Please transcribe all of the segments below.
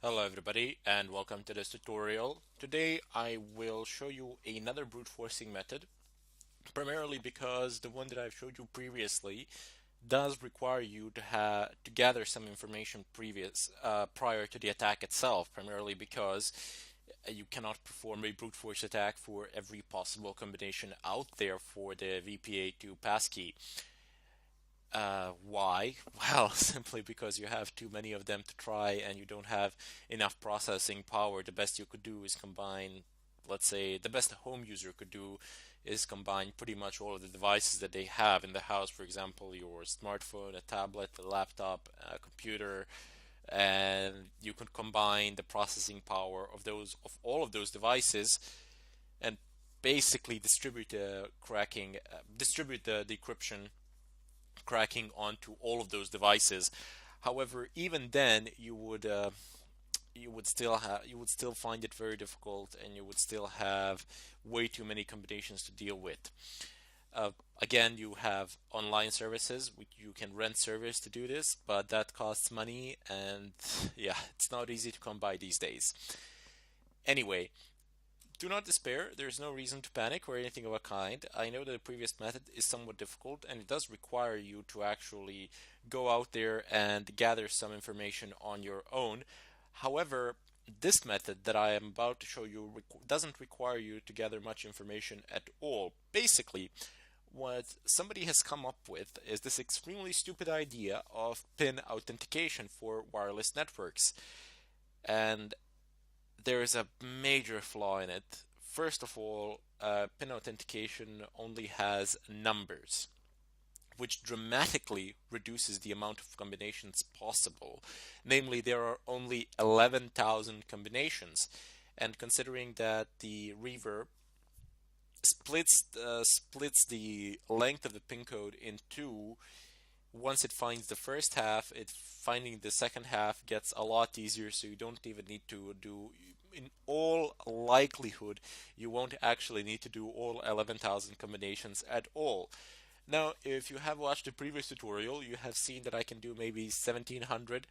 Hello everybody and welcome to this tutorial. Today I will show you another brute forcing method, primarily because the one that I've showed you previously does require you to gather some information prior to the attack itself, primarily because you cannot perform a brute force attack for every possible combination out there for the WPA2 passkey. Why? Well, simply because you have too many of them to try and you don't have enough processing power. The best you could do is combine, let's say, the best a home user could do is combine pretty much all of the devices that they have in the house. For example, your smartphone, a tablet, a laptop, a computer, and you could combine the processing power of all of those devices and basically distribute the decryption cracking onto all of those devices. However, even then, you would still find it very difficult, and you would still have way too many combinations to deal with. Again, you have online services, which you can rent servers to do this, but that costs money, and yeah, it's not easy to come by these days. Anyway, do not despair. There's no reason to panic or anything of a kind. I know that the previous method is somewhat difficult and it does require you to actually go out there and gather some information on your own. However, this method that I am about to show you doesn't require you to gather much information at all. Basically, what somebody has come up with is this extremely stupid idea of PIN authentication for wireless networks. And there is a major flaw in it. First of all, PIN authentication only has numbers, which dramatically reduces the amount of combinations possible. Namely, there are only 11,000 combinations. And considering that the reaver splits the length of the PIN code in two, once it finds the first half, finding the second half gets a lot easier, so you don't even need to do, in all likelihood, you won't actually need to do all 11,000 combinations at all. Now, if you have watched the previous tutorial, you have seen that I can do maybe 1700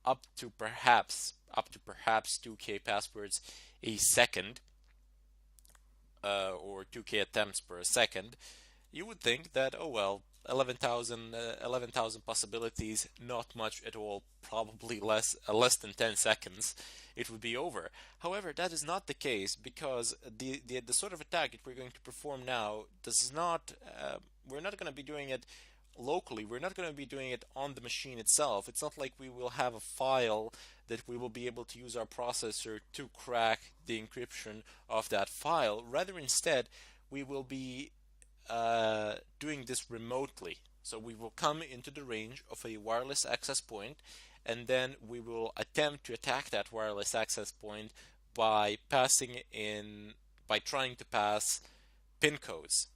up to perhaps 2K passwords a second, or 2K attempts per second. You would think that, oh well, 11,000 possibilities, not much at all, probably less than 10 seconds, it would be over. However, that is not the case, because the sort of attack that we're going to perform now does not, we're not going to be doing it locally. We're not going to be doing it on the machine itself. It's not like we will have a file that we will be able to use our processor to crack the encryption of that file. Rather, instead, we will be doing this remotely. So we will come into the range of a wireless access point, and then we will attempt to attack that wireless access point by trying to pass pin codes.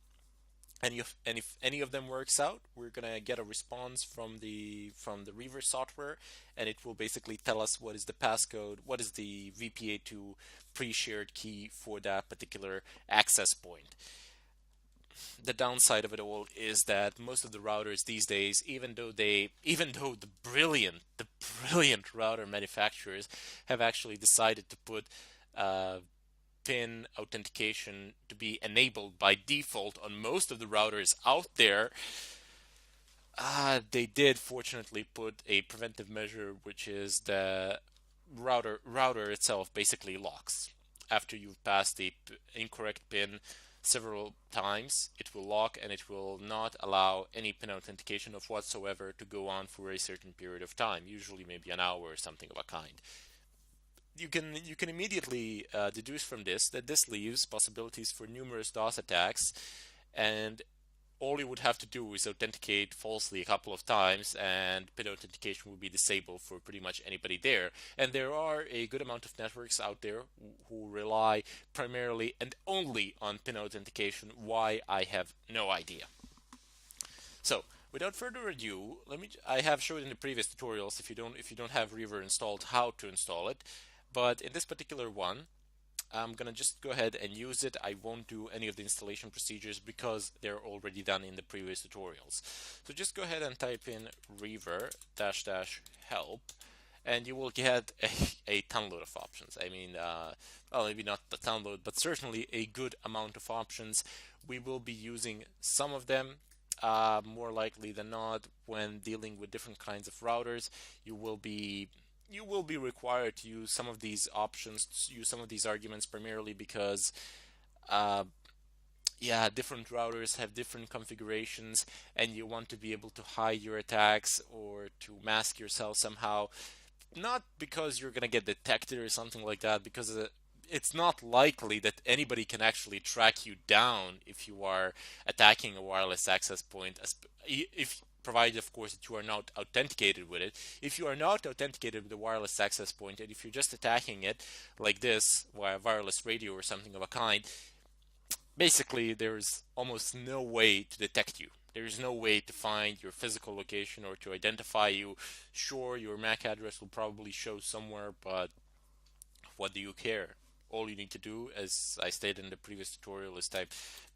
And if any of them works out, we're gonna get a response from the reaver software, and it will basically tell us what is the passcode, what is the WPA2 pre-shared key for that particular access point. The downside of it all is that most of the routers these days, even though the brilliant router manufacturers have actually decided to put PIN authentication to be enabled by default on most of the routers out there, they did fortunately put a preventive measure, which is the router itself basically locks after you've passed the incorrect PIN several times. It will lock and it will not allow any PIN authentication of whatsoever to go on for a certain period of time, usually maybe an hour or something of a kind. You can immediately deduce from this that this leaves possibilities for numerous DOS attacks, and all you would have to do is authenticate falsely a couple of times, and PIN authentication will be disabled for pretty much anybody there. And there are a good amount of networks out there who rely primarily and only on PIN authentication. Why, I have no idea. So, without further ado, I have showed in the previous tutorials, if you don't have Reaver installed, how to install it. But in this particular one, I'm gonna just go ahead and use it. I won't do any of the installation procedures because they're already done in the previous tutorials. So just go ahead and type in reaver --help, and you will get a ton load of options. I mean, well, maybe not the ton load, but certainly a good amount of options. We will be using some of them. More likely than not, when dealing with different kinds of routers, you will be you will be required to use some of these options, to use some of these arguments, primarily because uh, yeah, different routers have different configurations, and you want to be able to hide your attacks or to mask yourself somehow. Not because you're gonna get detected or something like that, because it's not likely that anybody can actually track you down if you are attacking a wireless access point, if provided, of course, that you are not authenticated with it. If you are not authenticated with the wireless access point, and if you're just attacking it like this via wireless radio or something of a kind, basically there's almost no way to detect you. There's no way to find your physical location or to identify you. Sure, your MAC address will probably show somewhere, but what do you care? All you need to do, as I stated in the previous tutorial, is type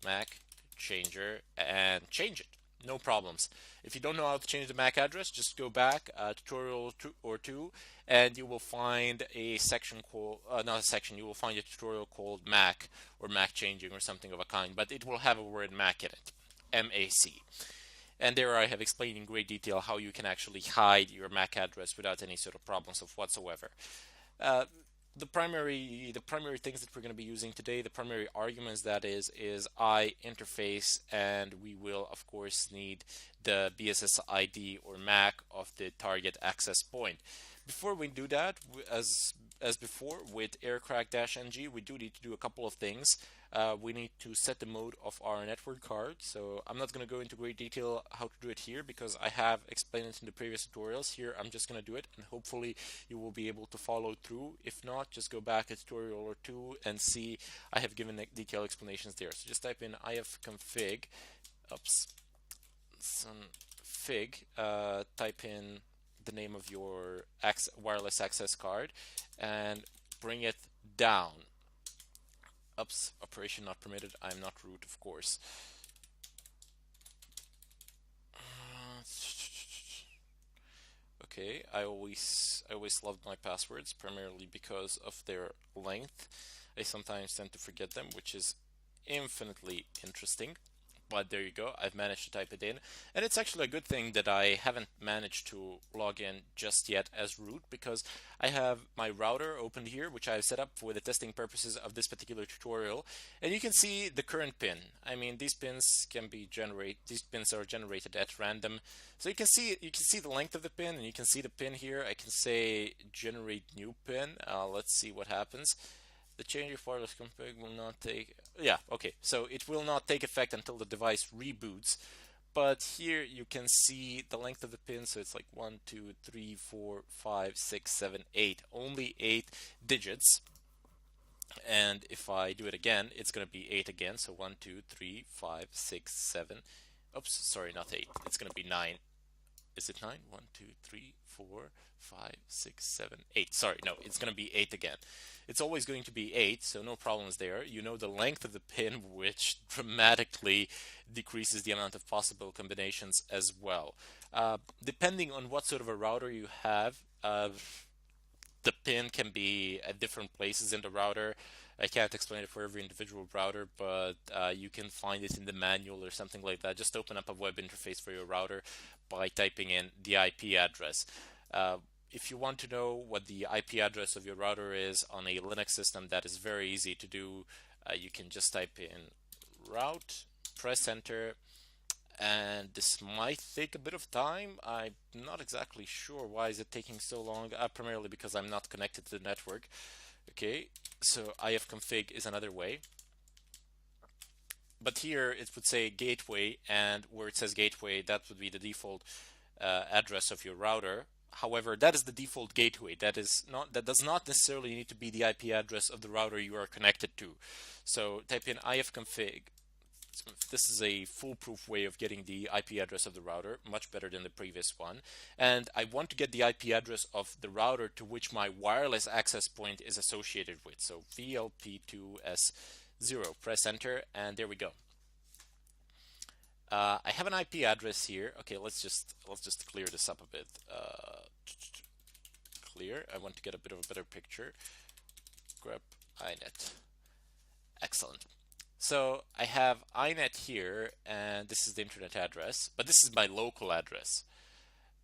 MAC changer and change it. No problems. If you don't know how to change the MAC address, just go back a tutorial or two, and you will find a section called, not a section, you will find a tutorial called MAC or MAC changing or something of a kind, but it will have a word MAC in it, MAC. And there I have explained in great detail how you can actually hide your MAC address without any sort of problems of whatsoever. Uh, the primary things that we're going to be using today, the primary arguments, that is I interface, and we will of course need the BSS ID or MAC of the target access point. Before we do that, as before with aircrack-ng, we do need to do a couple of things. We need to set the mode of our network card. So I'm not going to go into great detail how to do it here because I have explained it in the previous tutorials. Here I'm just going to do it, and hopefully you will be able to follow through. If not, just go back a tutorial or two and see I have given detailed explanations there. So just type in ifconfig, oops, some fig, type in the name of your wireless access card and bring it down. Oops, operation not permitted. I'm not root, of course. Okay, I always loved my passwords, primarily because of their length. I sometimes tend to forget them, which is infinitely interesting. But there you go, I've managed to type it in. And it's actually a good thing that I haven't managed to log in just yet as root, because I have my router opened here, which I've set up for the testing purposes of this particular tutorial. And you can see the current pin. I mean, these pins are generated at random. So you can see the length of the pin, and you can see the pin here. I can say generate new pin. Let's see what happens. The change of wireless config will not take, yeah, okay, so it will not take effect until the device reboots. But here you can see the length of the pin, so it's like 1, 2, 3, 4, 5, 6, 7, 8, only 8 digits. And if I do it again, it's going to be 8 again, so 1, 2, 3, 5, 6, 7, oops, sorry, not 8, it's going to be 9. Is it 9? 1, 2, 3, 4, 5, 6, 7, 8. Sorry, no, it's going to be 8 again. It's always going to be 8, so no problems there. You know the length of the pin, which dramatically decreases the amount of possible combinations as well. Depending on what sort of a router you have, the pin can be at different places in the router. I can't explain it for every individual router, but you can find it in the manual or something like that. Just open up a web interface for your router by typing in the IP address. If you want to know what the IP address of your router is on a Linux system, that is very easy to do. You can just type in route, press enter, and this might take a bit of time. I'm not exactly sure why is it taking so long, primarily because I'm not connected to the network. Okay, so ifconfig is another way. But here it would say gateway, and where it says gateway, that would be the default address of your router. However, that is the default gateway. That does not necessarily need to be the IP address of the router you are connected to. So type in ifconfig. This is a foolproof way of getting the IP address of the router, much better than the previous one. And I want to get the IP address of the router to which my wireless access point is associated with. So VLP2S0. Press enter, and there we go. I have an IP address here. Okay, let's just clear this up a bit. clear. I want to get a bit of a better picture. Grep inet. Excellent. So I have inet here, and this is the internet address, but this is my local address.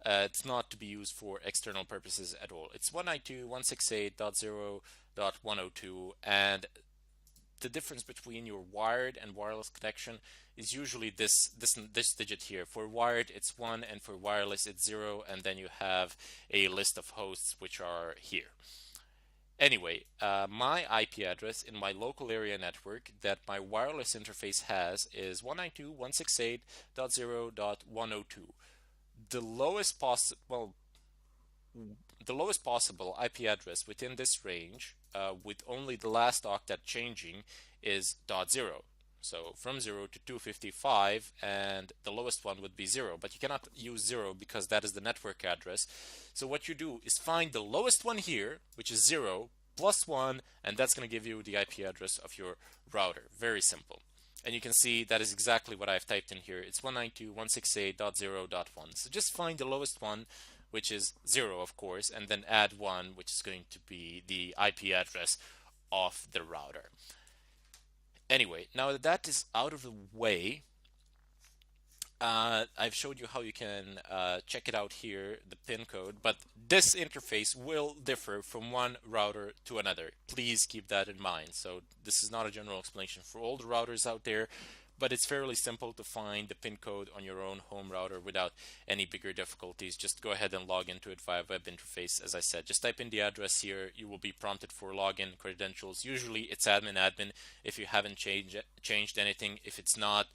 It's not to be used for external purposes at all. It's 192.168.0.102, and the difference between your wired and wireless connection is usually this digit here. For wired, it's 1, and for wireless, it's 0, and then you have a list of hosts which are here. Anyway, my IP address in my local area network that my wireless interface has is 192.168.0.102. The lowest possible IP address within this range, with only the last octet changing, is .0. So from 0 to 255, and the lowest one would be 0, but you cannot use 0 because that is the network address. So what you do is find the lowest one here, which is 0, plus 1, and that's going to give you the IP address of your router. Very simple. And you can see that is exactly what I've typed in here. It's 192.168.0.1. So just find the lowest one, which is 0, of course, and then add 1, which is going to be the IP address of the router. Anyway, now that that is out of the way, I've showed you how you can check it out here, the pin code, but this interface will differ from one router to another. Please keep that in mind. So this is not a general explanation for all the routers out there, but it's fairly simple to find the pin code on your own home router without any bigger difficulties. Just go ahead and log into it via web interface. As I said, just type in the address here. You will be prompted for login credentials. Usually it's admin if you haven't changed anything. If it's not,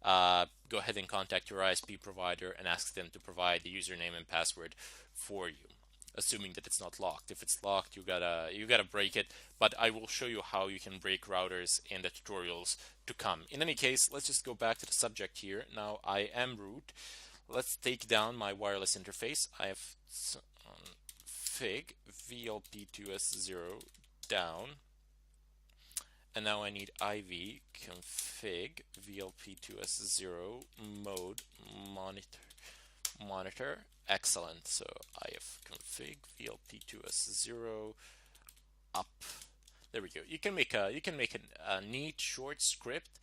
go ahead and contact your ISP provider and ask them to provide the username and password for you, assuming that it's not locked. If it's locked, you gotta break it, but I will show you how you can break routers in the tutorials to come. In any case, let's just go back to the subject here. Now I am root. Let's take down my wireless interface. I have fig VLP2S0 down, and now I need IV config VLP2S0 mode monitor. Excellent. So IF config VLP2S0 up. There we go. You can make a neat short script,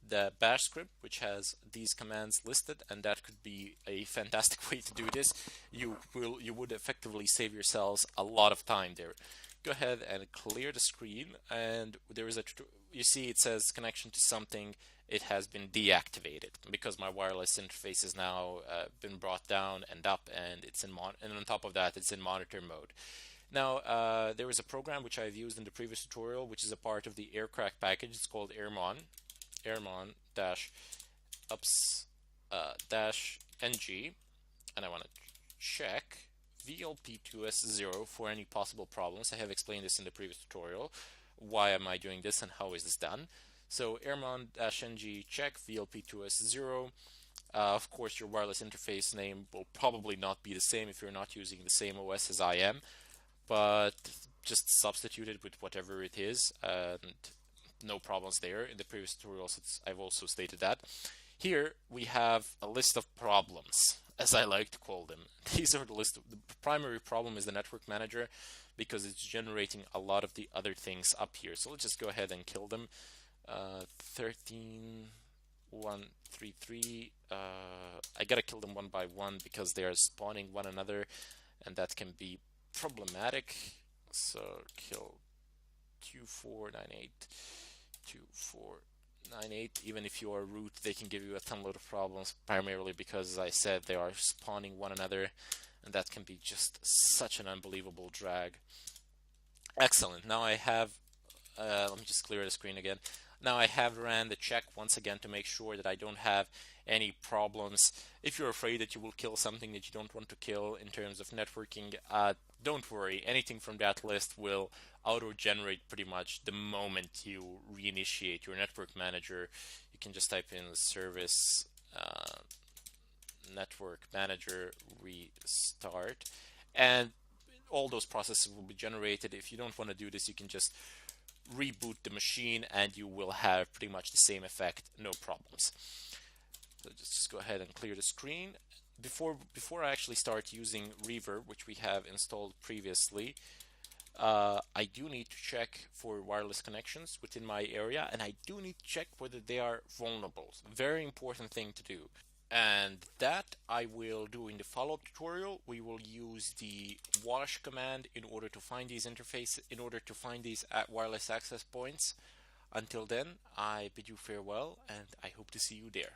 the bash script, which has these commands listed, and that could be a fantastic way to do this. You would effectively save yourselves a lot of time there. Go ahead and clear the screen, and there is you see it says connection to something. It has been deactivated because my wireless interface is now been brought down and up, and it's in and on top of that, it's in monitor mode. Now there is a program which I've used in the previous tutorial, which is a part of the aircrack package. It's called airmon-ups-ng, and I want to check VLP2S0 for any possible problems. I have explained this in the previous tutorial. Why am I doing this and how is this done? So airmon-ng check VLP2S0. Of course, your wireless interface name will probably not be the same if you're not using the same OS as I am, but just substitute it with whatever it is, and no problems there. In the previous tutorials, I've also stated that. Here we have a list of problems, as I like to call them. These are the list of, the primary problem is the network manager, because it's generating a lot of the other things up here. So let's just go ahead and kill them. 13133. I gotta kill them one by one because they are spawning one another, and that can be problematic. So kill 2498, 2498. Even if you are root, they can give you a ton load of problems, primarily because, as I said, they are spawning one another, and that can be just such an unbelievable drag. Excellent. Now I have, let me just clear the screen again. Now I have ran the check once again to make sure that I don't have any problems. If you're afraid that you will kill something that you don't want to kill in terms of networking, don't worry. Anything from that list will auto-generate pretty much the moment you reinitiate your network manager. You can just type in service network manager restart, and all those processes will be generated. If you don't want to do this, you can just reboot the machine and you will have pretty much the same effect, no problems. So just go ahead and clear the screen. before I actually start using reaver, which we have installed previously, I do need to check for wireless connections within my area, and I do need to check whether they are vulnerable. Very important thing to do. And that I will do in the follow-up tutorial. We will use the wash command in order to find these interfaces, in order to find these wireless access points. Until then, I bid you farewell, and I hope to see you there.